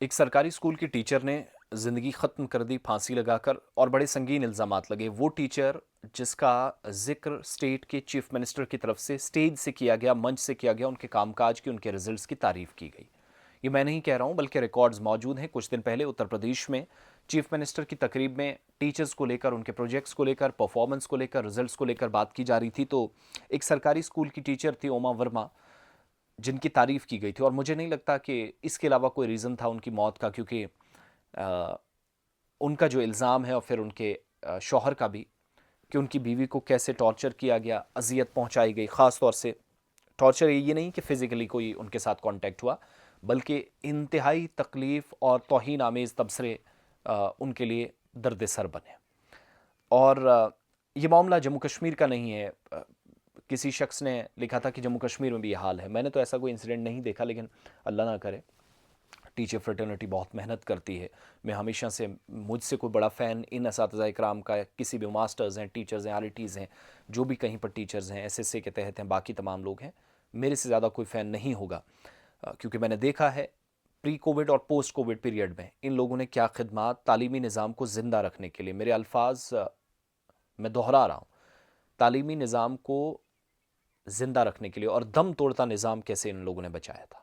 एक सरकारी स्कूल की टीचर ने ज़िंदगी ख़त्म कर दी फांसी लगाकर और बड़े संगीन इल्ज़ामात लगे। वो टीचर जिसका ज़िक्र स्टेट के चीफ मिनिस्टर की तरफ से स्टेज से किया गया, मंच से किया गया, उनके कामकाज की, उनके रिजल्ट्स की तारीफ़ की गई। ये मैं नहीं कह रहा हूँ, बल्कि रिकॉर्ड्स मौजूद हैं। कुछ दिन पहले उत्तर प्रदेश में चीफ मिनिस्टर की तकरीब में टीचर्स को लेकर, उनके प्रोजेक्ट्स को लेकर, परफॉर्मेंस को लेकर, रिजल्ट्स को लेकर बात की जा रही थी। तो एक सरकारी स्कूल की टीचर थी ओमा वर्मा, जिनकी तारीफ की गई थी, और मुझे नहीं लगता कि इसके अलावा कोई रीज़न था उनकी मौत का, क्योंकि अ, उनका जो इल्ज़ाम है और फिर उनके शौहर का भी, कि उनकी बीवी को कैसे टॉर्चर किया गया, अजियत पहुंचाई गई। ख़ास तौर से टॉर्चर ये नहीं कि फ़िज़िकली कोई उनके साथ कांटेक्ट हुआ, बल्कि इंतहाई तकलीफ़ और तौहीन आमेज़ तबसरे उनके लिए दर्द सर बने। और ये मामला जम्मू कश्मीर का नहीं है। किसी शख्स ने लिखा था कि जम्मू कश्मीर में भी ये हाल है। मैंने तो ऐसा कोई इंसिडेंट नहीं देखा, लेकिन अल्लाह ना करे। टीचर फ्रेटर्निटी बहुत मेहनत करती है। मैं हमेशा से, मुझसे कोई बड़ा फ़ैन इन असातिज़ा इकराम का, किसी भी मास्टर्स हैं, टीचर्स हैं, आरईटीज़ हैं, जो भी कहीं पर टीचर्स हैं, एसएसए के तहत हैं, बाकी तमाम लोग हैं, मेरे से ज़्यादा कोई फ़ैन नहीं होगा। क्योंकि मैंने देखा है प्री कोविड और पोस्ट कोविड पीरियड में इन लोगों ने क्या खिदमात तालीमी निज़ाम को ज़िंदा रखने के लिए, मेरे अल्फाज मैं दोहरा रहा हूँ, तालीमी निज़ाम को ज़िंदा रखने के लिए और दम तोड़ता निज़ाम कैसे इन लोगों ने बचाया था,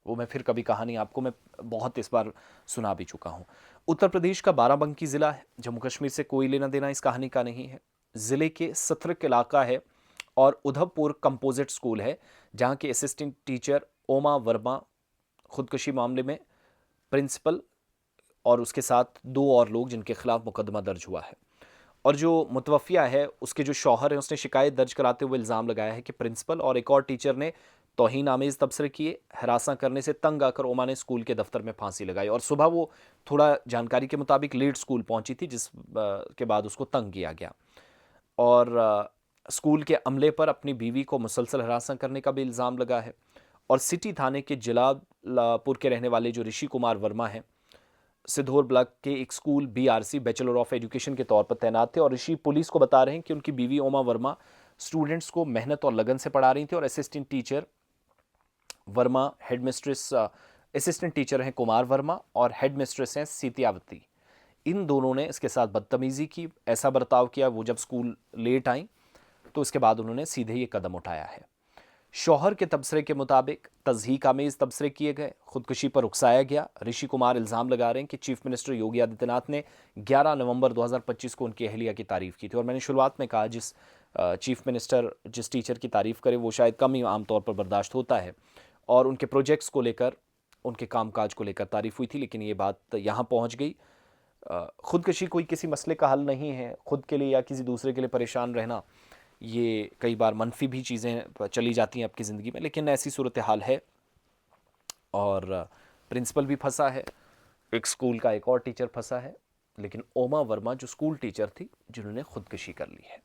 वो मैं फिर कभी कहानी आपको मैं बहुत इस बार सुना भी चुका हूँ। उत्तर प्रदेश का बाराबंकी ज़िला है, जम्मू कश्मीर से कोई लेना देना इस कहानी का नहीं है। ज़िले के सत्रक इलाका है और उधमपुर कंपोजिट स्कूल है, जहाँ के असिस्टेंट टीचर ओमा वर्मा खुदकुशी मामले में प्रिंसिपल और उसके साथ दो और लोग जिनके खिलाफ मुकदमा दर्ज हुआ है। और जो मुतवफ़िया है, उसके जो शौहर हैं, उसने शिकायत दर्ज कराते हुए इल्ज़ाम लगाया है कि प्रिंसिपल और एक और टीचर ने तौहीन आमेज़ तबसरे किए, हरासा करने से तंग आकर ओमा ने स्कूल के दफ्तर में फांसी लगाई। और सुबह वो थोड़ा जानकारी के मुताबिक लेट स्कूल पहुंची थी, के बाद उसको तंग किया गया। और स्कूल के अमले पर अपनी बीवी को मुसलसल हरासा करने का भी इल्ज़ाम लगा है। और सिटी थाने के जलालपुर के रहने वाले जो ऋषि कुमार वर्मा हैं, सिद्धौर ब्लॉक के एक school BRC bachelor of education के तौर पर तैनात थे, और ऋषि पुलिस को बता रहे हैं कि उनकी बीवी ओमा वर्मा स्टूडेंट्स को मेहनत और लगन से पढ़ा रही थी, और assistant teacher Verma headmistress, assistant teacher हैं कुमार वर्मा और हेडमिस्ट्रेस हैं सीतियावती। इन दोनों ने इसके साथ बदतमीजी की, ऐसा बर्ताव किया। वो जब स्कूल लेट आई तो इसके बाद उन्होंने सीधे ये कदम उठाया है। शौहर के तबसरे के मुताबिक तज़हीक आमेज़ तबसरे किए गए, खुदकुशी पर उकसाया गया। ऋषि कुमार इल्ज़ाम लगा रहे हैं कि चीफ मिनिस्टर योगी आदित्यनाथ ने 11 नवंबर 2025 को उनकी अहलिया की तारीफ़ की थी। और मैंने शुरुआत में कहा, चीफ मिनिस्टर जिस टीचर की तारीफ़ करे वो शायद कम ही आमतौर पर बर्दाश्त होता है, और उनके प्रोजेक्ट्स को लेकर, उनके कामकाज को लेकर तारीफ़ हुई थी, लेकिन ये बात यहाँ पहुँच गई। खुदकुशी कोई किसी मसले का हल नहीं है। खुद के लिए या किसी दूसरे के लिए परेशान रहना, ये कई बार मनफी भी चीज़ें चली जाती हैं आपकी ज़िंदगी में, लेकिन ऐसी सूरत हाल है। और प्रिंसिपल भी फंसा है, एक स्कूल का एक और टीचर फंसा है, लेकिन ओमा वर्मा जो स्कूल टीचर थी, जिन्होंने खुदकुशी कर ली है।